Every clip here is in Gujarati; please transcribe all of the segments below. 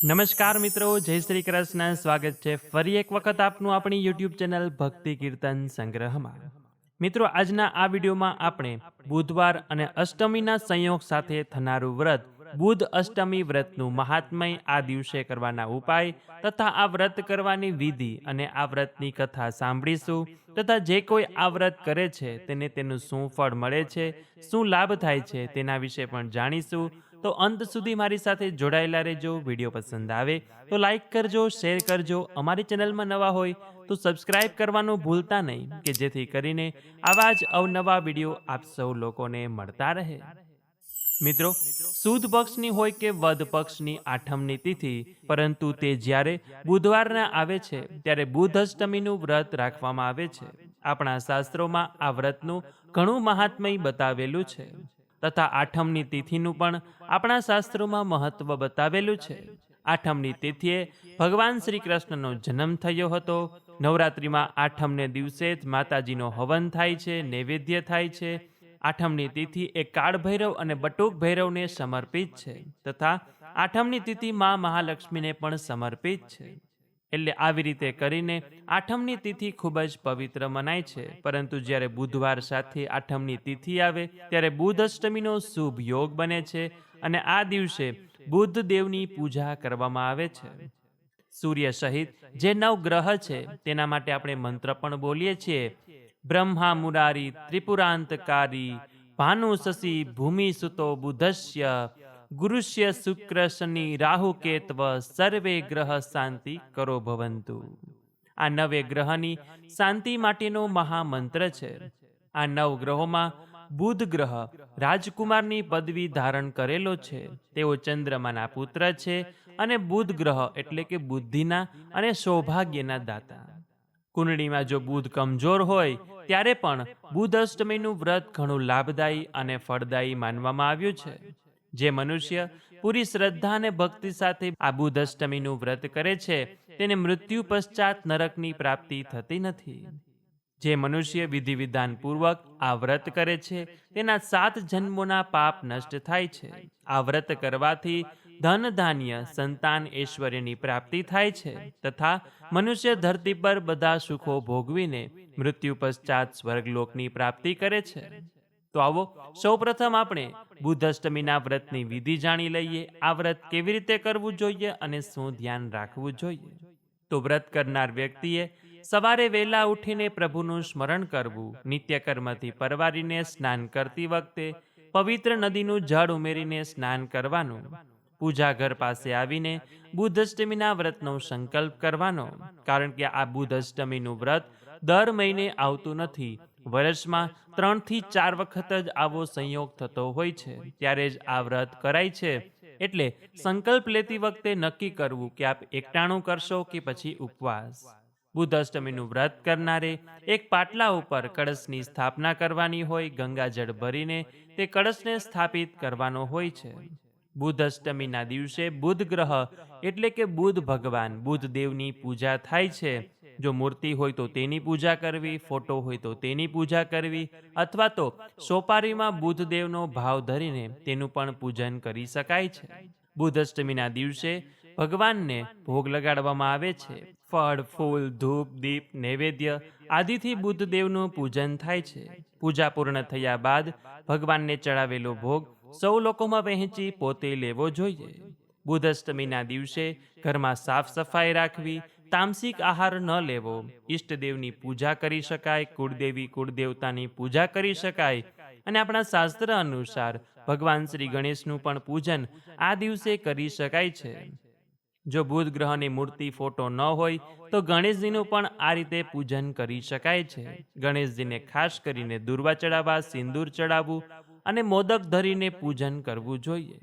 નમસ્કાર મિત્રો, જય શ્રી કૃષ્ણ. સ્વાગત છે ફરી એક વખત આપનું આપણી યુટ્યુબ ચેનલ ભક્તિ કીર્તન સંગ્રહમાં. મિત્રો, આજના આ વિડીયોમાં આપણે બુધવાર અને અષ્ટમીના સંયોગ સાથે થનારું વ્રત બુધ અષ્ટમી વ્રતનું મહાત્મય, આ દિવસે કરવાના ઉપાય તથા આ વ્રત કરવાની વિધિ અને આ વ્રતની કથા સાંભળીશું. તથા જે કોઈ આ વ્રત કરે છે તેને તેનું શું ફળ મળે છે, શું લાભ થાય છે તેના વિશે પણ જાણીશું. તો અંત સુધી મારી સાથે જોડાયેલા રહેજો. વિડીયો પસંદ આવે તો લાઈક કરજો, શેર કરજો. અમારી ચેનલમાં નવા હોય તો સબસ્ક્રાઇબ કરવાનું ભૂલતા નહીં, કે જેથી કરીને આવા જ અવનવા વિડીયો આપ સૌ લોકોને મળતા રહે. મિત્રો, સુદ પક્ષની હોય કે વદ પક્ષની આઠમની તિથિ, પરંતુ તે જ્યારે બુધવારના આવે છે ત્યારે બુધ અષ્ટમીનું વ્રત રાખવામાં આવે છે. આપણા શાસ્ત્રોમાં આ વ્રતનું ઘણું મહાત્મય બતાવેલું છે તથા આઠમની તિથિનું પણ આપણા શાસ્ત્રોમાં મહત્વ બતાવેલું છે. આઠમની તિથિએ ભગવાન શ્રી કૃષ્ણનો જન્મ થયો હતો. નવરાત્રિમાં આઠમને દિવસે જ માતાજીનો હવન થાય છે, નૈવેદ્ય થાય છે. આઠમની તિથિ એ કાળભૈરવ અને બટુક ભૈરવને સમર્પિત છે તથા આઠમની તિથિ માં મહાલક્ષ્મીને પણ સમર્પિત છે. એટલે આવી રીતે કરીને આઠમની તિથિ ખૂબ જ પવિત્ર મનાય છે. પરંતુ જ્યારે બુધવાર સાથે આઠમની તિથિ આવે ત્યારે બુધ અષ્ટમીનો શુભ યોગ બને છે અને આ દિવસે બુદ્ધ દેવની પૂજા કરવામાં આવે છે. સૂર્ય સહિત જે નવ ગ્રહ છે તેના માટે આપણે મંત્ર પણ બોલીએ છીએ. બ્રહ્મા મુરારી ત્રિપુરાંતકારી ભાનુ શશી ભૂમિ સુતો બુધસ્ય ગુરુષ્ય શુક્ર શનિ રાહુ કેતવ સર્વે ગ્રહ શાંતિ કરો ભવંતુ. આ નવે ગ્રહની શાંતિ માટેનો મહામંત્ર છે. આ નવ ગ્રહોમાં બુધ ગ્રહ રાજકુમારની પદવી ધારણ કરેલો છે. તેઓ ચંદ્રમાના પુત્ર છે અને બુધ ગ્રહ એટલે કે બુદ્ધિના અને સૌભાગ્યના દાતા. કુંડળીમાં જો બુધ કમજોર હોય ત્યારે પણ બુધ અષ્ટમીનું વ્રત ઘણું લાભદાયી અને ફળદાયી માનવામાં આવ્યું છે. જે મનુષ્ય પૂરી શ્રદ્ધા અને ભક્તિ સાથે આ બુધ અષ્ટમીનું વ્રત કરે છે તેને મૃત્યુ પશ્ચાત નરકની પ્રાપ્તિ થતી નથી. જે મનુષ્ય વિધિ વિધાન પૂર્વક આ વ્રત કરે છે તેના 7 જન્મોના પાપ નષ્ટ થાય છે. આ વ્રત કરવાથી ધન ધાન્ય સંતાન ઐશ્વર્યની પ્રાપ્તિ થાય છે તથા મનુષ્ય ધરતી પર બધા સુખો ભોગવીને મૃત્યુ પશ્ચાત સ્વર્ગલોકની પ્રાપ્તિ કરે છે. તો આવો સૌપ્રથમ આપણે બુધ અષ્ટમીના વ્રતની વિધિ જાણી લઈએ. આ વ્રત કેવી રીતે કરવું જોઈએ અને શું ધ્યાન રાખવું જોઈએ. તો વ્રત કરનાર વ્યક્તિએ સવારે વહેલા ઉઠીને પ્રભુનું સ્મરણ કરવું. નિત્યકર્મથી પરવારીને સ્નાન કરતી વખતે પવિત્ર નદીનું જળ ઉમેરીને સ્નાન કરવાનું. પૂજા ઘર પાસે આવીને બુધ અષ્ટમીના વ્રતનો સંકલ્પ કરવાનો. કારણ કે આ બુધ અષ્ટમીનું વ્રત દર મહિને આવતું નથી. વર્ષમાં 3 થી 4 વખત જ આવો સંયોગ થતો હોય છે, ત્યારે જ આ વ્રત કરાય છે. એટલે સંકલ્પ લેતી વખતે નક્કી કરવું કે આપ એકટાણું કરશો કે પછી ઉપવાસ. બુધ અષ્ટમીનું વ્રત કરનારે એક પાટલા ઉપર કળશની સ્થાપના કરવાની હોય. ગંગાજળ ભરીને તે કળશને સ્થાપિત કરવાનો હોય છે. બુધ અષ્ટમીના દિવસે બુધ ગ્રહ એટલે કે બુધ ભગવાન બુધ દેવની પૂજા થાય છે. જો મૂર્તિ હોય તો તેની પૂજા કરવી, ફોટો હોય તો તેની પૂજા કરવી, અથવા તો સોપારીમાં બુધદેવનો ભાવ ધરીને તેનું પણ પૂજન કરી શકાય છે. બુધ અષ્ટમીના દિવસે ભગવાનને ભોગ લગાડવામાં આવે છે. ફળ, ફૂલ, ધૂપ, દીપ, નૈવેદ્ય આદિથી બુદ્ધદેવનું પૂજન થાય છે. પૂજા પૂર્ણ થયા બાદ ભગવાનને ચડાવેલો ભોગ સૌ લોકોમાં વહેંચી પોતે લેવો જોઈએ. બુધ અષ્ટમીના દિવસે ઘરમાં સાફ સફાઈ રાખવી, તામસિક આહાર ન લેવો, ઈષ્ટદેવની પૂજા કરી શકાય, કુળદેવી કુળદેવતાની પૂજા કરી શકાય અને આપણા શાસ્ત્ર અનુસાર ભગવાન શ્રી ગણેશનું પણ પૂજન આ દિવસે કરી શકાય છે. જો બુધ ગ્રહની મૂર્તિ ફોટો ન હોય તો ગણેશજીનું પણ આ રીતે પૂજન કરી શકાય છે. ગણેશજીને ખાસ કરીને દૂર્વા ચડાવવા, સિંદૂર ચડાવવું અને મોદક ધરીને પૂજન કરવું જોઈએ.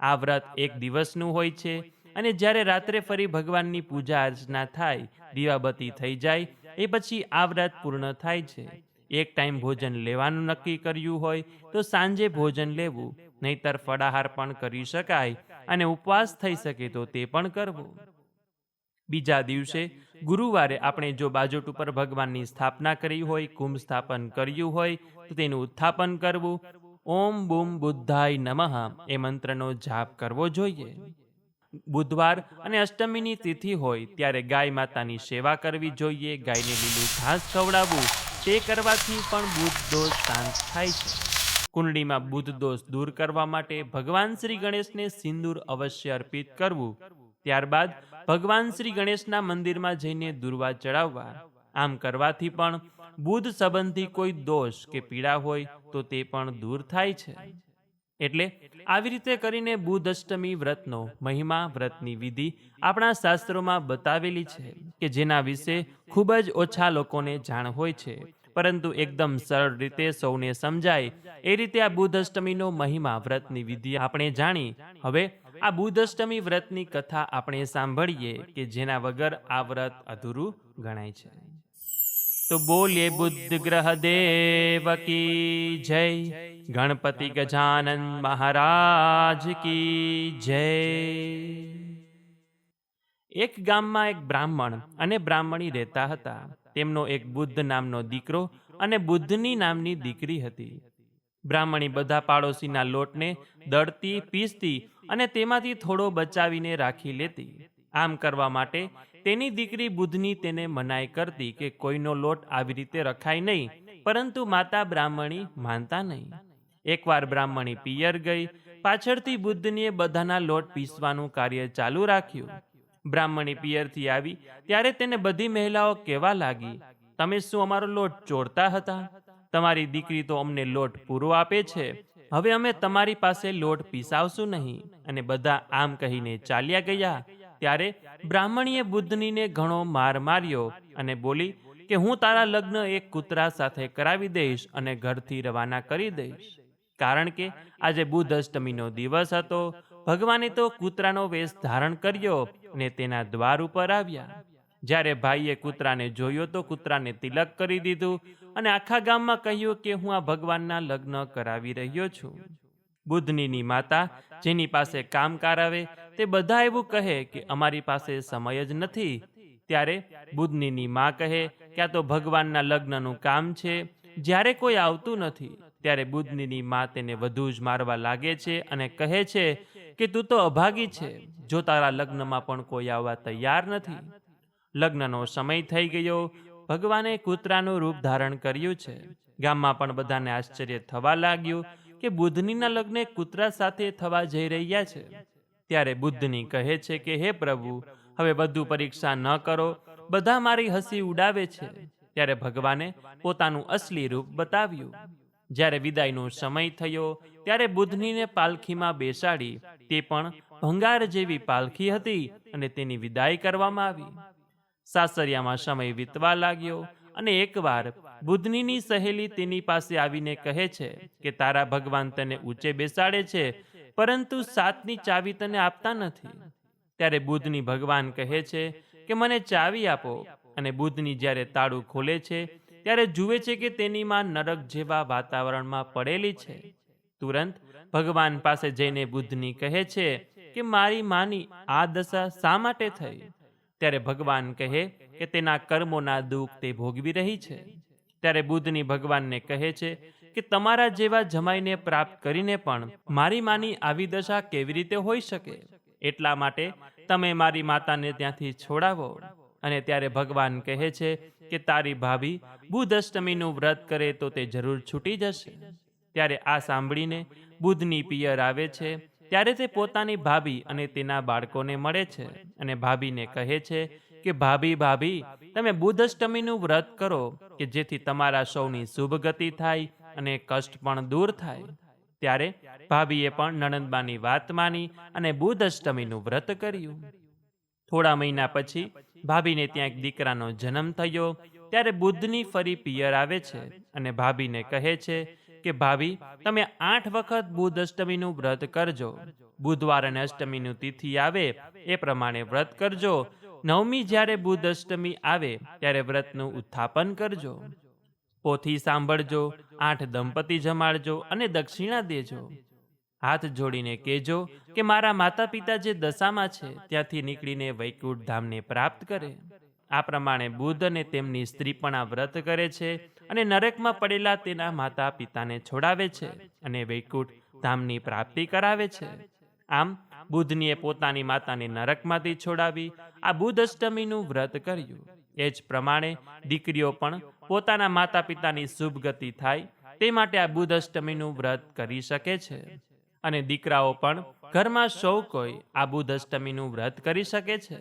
આ વ્રત એક દિવસનું હોય છે અને જ્યારે રાત્રે ફરી ભગવાનની પૂજા અર્ચના થાય, દીવાબત્તી થઈ જાય એ પછી આ વ્રત પૂર્ણ થાય છે. એક ટાઈમ ભોજન લેવાનું નક્કી કર્યું હોય તો સાંજે ભોજન લેવું, નહીતર ફળાહાર પણ કરી શકાય અને ઉપવાસ થઈ શકે તો તે પણ કરવો. બીજા દિવસે ગુરુવારે આપણે જો બાજોટ ઉપર ભગવાનની સ્થાપના કરી હોય, કુંભ સ્થાપન કર્યું હોય તો તેનું ઉત્થાપન કરવું. ઓમ બુમ બુદ્ધાય નમઃ એ મંત્રનો જાપ કરવો જોઈએ. બુધવાર અને અષ્ટમીની તિથિ હોય ત્યારે ગાય માતાની સેવા કરવી જોઈએ. ગાયને લીલું ઘાસ ખવડાવવું, તે કરવાથી પણ બુધ દોષ શાંત થાય છે. કુંડળીમાં બુધ દોષ દૂર કરવા માટે ભગવાન શ્રી ગણેશને સિંદૂર અવશ્ય અર્પિત કરવું. ત્યારબાદ ભગવાન શ્રી ગણેશના મંદિરમાં જઈને દુર્વા ચડાવવા. આમ કરવાથી પણ બુધ સંબંધી કોઈ દોષ કે પીડા હોય તો તે પણ દૂર થાય છે. એટલે આવી રીતે કરીને બુધ અષ્ટમી વ્રતનો મહિમા, વ્રતની વિધિ આપણા શાસ્ત્રોમાં બતાવેલી છે કે જેના વિશે ખૂબ જ ઓછા લોકોને જાણ હોય છે, પરંતુ એકદમ સરળ રીતે સૌને સમજાય એ રીતે આ બુધ અષ્ટમીનો મહિમા, વ્રતની વિધિ આપણે જાણી. હવે આ બુધ અષ્ટમી વ્રતની કથા આપણે સાંભળીએ કે જેના વગર આ વ્રત અધૂરું ગણાય છે. તો બોલીએ બુદ્ધ ગ્રહ દેવ કી જય, ગણપતિ ગજાનન મહારાજ કી જય. એક ગામમાં એક બ્રાહ્મણ અને બ્રાહ્મણી રહેતા હતા. તેમનો એક બુદ્ધ નામનો દીકરો અને બુદ્ધની નામની દીકરી હતી. બ્રાહ્મણી બધા પાડોશીના લોટને દળતી, પીસતી અને તેમાંથી થોડો બચાવીને રાખી લેતી. આમ કરવા માટે તેની દીકરી બુદ્ધની તેને મનાઈ કરતી કે કોઈનો લોટ આવી રીતે રખાય નહીં, પરંતુ માતા બ્રાહ્મણી માનતા નહીં. એકવાર બ્રાહ્મણી પિયર ગઈ. પાછળથી બુદ્ધનીએ બધાના લોટ પીસવાનું કાર્ય ચાલુ રાખ્યું. બ્રાહ્મણી પિયરથી આવી ત્યારે તેને બધી મહિલાઓ કહેવા લાગી, તમે શું અમારો લોટ ચોરતા હતા? તમારી દીકરી તો અમને લોટ પૂરો આપે છે, હવે અમે તમારી પાસે લોટ પીસાવશું નહીં. અને બધા આમ કહીને ચાલ્યા ગયા. ત્યારે બ્રાહ્મણીએ બુદ્ધનીને ઘણો માર માર્યો અને બોલી કે હું તારા લગ્ન એક કૂતરા સાથે કરાવી દઈશ અને ઘરથી રવાના કરી દઈશ. કારણ કે આજે બુધ અષ્ટમીનો દિવસ હતો. ભગવાને તો કૂતરાનો વેશ ધારણ કર્યો અને તેના દ્વાર ઉપર આવ્યા. જ્યારે ભાઈએ કૂતરાને જોયો તો કૂતરાને તિલક કરી દીધું અને આખા ગામમાં કહ્યું કે હું આ ભગવાનના લગ્ન કરાવી રહ્યો છું. બુદ્ધનીની માતા, જેની પાસે કામકાર આવે તે બધા એવું કહે કે અમારી પાસે સમય જ નથી. ત્યારે બુદ્ધનીની માં કહે કે આ તો ભગવાનના લગ્નનું કામ છે, જ્યારે કોઈ આવતું નથી. ત્યારે બુદ્ધનીની માં તેને વધુ જ મારવા લાગે છે અને કહે છે કે તું તો અભાગી છે, જો તારા લગ્નમાં પણ કોઈ આવવા તૈયાર નથી. લગ્નનો સમય થઈ ગયો. ભગવાને કૂતરાનું રૂપ ધારણ કર્યું છે. ગામમાં પણ બધાને આશ્ચર્ય થવા લાગ્યું કે બુદ્ધનીના લગ્ન કૂતરા સાથે થવા જઈ રહ્યા છે. ત્યારે બુદ્ધની કહે છે કે હે પ્રભુ, હવે વધુ પરીક્ષા ન કરો, બધા મારી હસી ઉડાવે છે. ત્યારે ભગવાને પોતાનું અસલી રૂપ બતાવ્યું. જ્યારે વિદાયનો સમય થયો ત્યારે બુદ્ધનીને પાલખીમાં બેસાડી. તે પણ ભંગાર જેવી પાલખી હતી અને તેની વિદાય કરવામાં આવી. સાસરિયામાં સમય વીતવા લાગ્યો અને એકવાર બુદ્ધનીની સહેલી તેની પાસે આવીને કહે છે કે તારા ભગવાન તને ઊંચે બેસાડે છે, પરંતુ સાતની ચાવી તને આપતા નથી. ત્યારે બુદ્ધની ભગવાન કહે છે કે મને ચાવી આપો. અને બુદ્ધની જ્યારે તાળું ખોલે છે ત્યારે જુએ છે કે તેની માં નરક જેવા વાતાવરણમાં પડેલી છે. તુરંત ભગવાન પાસે જઈને બુદ્ધની કહે છે કે મારી માની આ દશા શા માટે થઈ? ત્યારે ભગવાન કહે કે તેના કર્મોના દુઃખ તે ભોગવી રહી છે. ત્યારે બુદ્ધની ભગવાનને કહે છે કે તમારા જેવા જમાઈને પ્રાપ્ત કરીને પણ મારી માની આવી દશા કેવી રીતે હોઈ શકે? એટલા માટે તમે મારી માતાને ત્યાંથી છોડાવો. અને ત્યારે ભગવાન કહે છે કે તારી ભાભી બુધ અષ્ટમીનું વ્રત કરે તો તે જરૂર છૂટી જશે. ત્યારે આ સાંભળીને બુદ્ધની પિયર આવે છે. ત્યારે તે પોતાની ભાભી અને તેના બાળકોને મળે છે અને ભાભીને કહે છે કે ભાભી, તમે બુધ અષ્ટમીનું વ્રત કરો કે જેથી તમારા સૌની શુભ ગતિ થાય અને કષ્ટ પણ દૂર થાય. ત્યારે ભાભીએ પણ નણંદબાની વાત માની અને બુધ અષ્ટમીનું વ્રત કર્યું. થોડા મહિના પછી ભાભીને ત્યાં એક દીકરાનો જન્મ થયો. ત્યારે બુદ્ધની ફરી પિયર આવે છે અને ભાભીને કહે છે કે ભાભી, તમે 8 વખત બુધ અષ્ટમીનું વ્રત કરજો. બુધવાર અને અષ્ટમીનું તિથિ આવે એ પ્રમાણે વ્રત કરજો. 9મી જ્યારે બુધ અષ્ટમી આવે ત્યારે વ્રતનું ઉત્થાપન કરજો. પોથી સાંભળજો, 8 દંપતી જમાડજો અને દક્ષિણા દેજો. હાથ જોડીને કહેજો કે મારા માતા પિતા જે દશામાં છે ત્યાંથી નીકળીને વૈકુંઠ ધામને પ્રાપ્ત કરે. આ પ્રમાણે બુદ્ધ અને તેમની સ્ત્રી પણ આ વ્રત કરે છે અને નરકમાં પડેલા તેના માતા પિતાને છોડાવે છે અને વૈકુંઠ ધામની પ્રાપ્તિ કરાવે છે. આમ બુધનીએ પોતાની માતાને નરકમાંથી છોડાવી આ બુધ અષ્ટમીનું વ્રત કર્યું. એ જ પ્રમાણે દીકરીઓ પણ પોતાના માતા પિતાની શુભ ગતિ થાય તે માટે આ બુધ અષ્ટમીનું વ્રત કરી શકે છે. અને દીકરાઓ પણ ઘરમાં સૌ કોઈ આ બુધ અષ્ટમીનું વ્રત કરી શકે છે.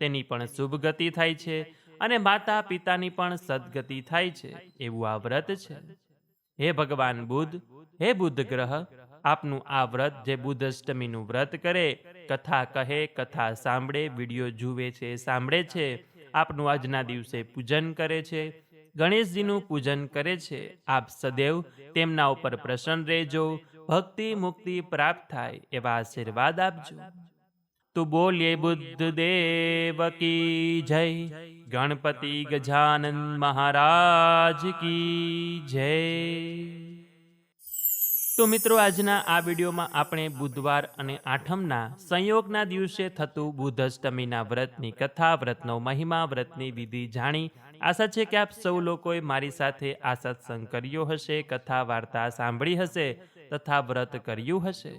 તેની પણ શુભ ગતિ થાય છે અને માતા પિતાની પણ સદગતિ થાય છે એવું આ વ્રત છે. હે ભગવાન બુધ, હે બુધ ગ્રહ, આપનું આ વ્રત જે બુધ અષ્ટમીનું વ્રત કરે, કથા કહે, કથા સાંભળે, વિડીયો જુએ છે, સાંભળે છે, આપનું આજના દિવસે પૂજન કરે છે, ગણેશજીનું પૂજન કરે છે, આપ સદૈવ તેમના ઉપર પ્રસન્ન રહેજો, ભક્તિ મુક્તિ પ્રાપ્ત થાય એવા આશીર્વાદ આપજો. તો બોલીએ બુદ્ધ દેવ કી જય, ગણપતિ ગજાનન મહારાજ કી જય. તો મિત્રો, આજના આ વિડીયોમાં આપણે બુધવાર અને આઠમના સંયોગના દિવસે થતું બુધ અષ્ટમીના વ્રતની કથા, વ્રતનો મહિમા, વ્રતની વિધિ જાણી. આશા છે કે આપ સૌ લોકોએ મારી સાથે આ સત્સંગ કર્યો હશે, કથા વાર્તા સાંભળી હશે તથા વ્રત કર્યું હશે.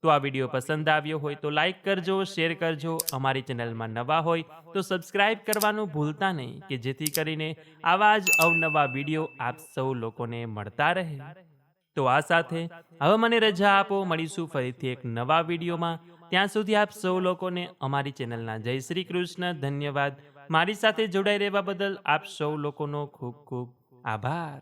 તો આ વિડીયો પસંદ આવ્યો હોય તો લાઈક કરજો, શેર કરજો. અમારી ચેનલમાં નવા હોય તો સબસ્ક્રાઇબ કરવાનું ભૂલતા નહીં, કે જેથી કરીને આવા જ અવનવા વિડીયો આપ સૌ લોકોને મળતા રહે. તો આ સાથે હવે મને રજા આપો, મળીશું ફરીથી એક નવા વિડીયોમાં. ત્યાં સુધી આપ સૌ લોકોને અમારી ચેનલના જય શ્રી કૃષ્ણ. ધન્યવાદ. મારી સાથે જોડાઈ રહેવા બદલ આપ સૌ લોકોનો ખૂબ ખૂબ આભાર.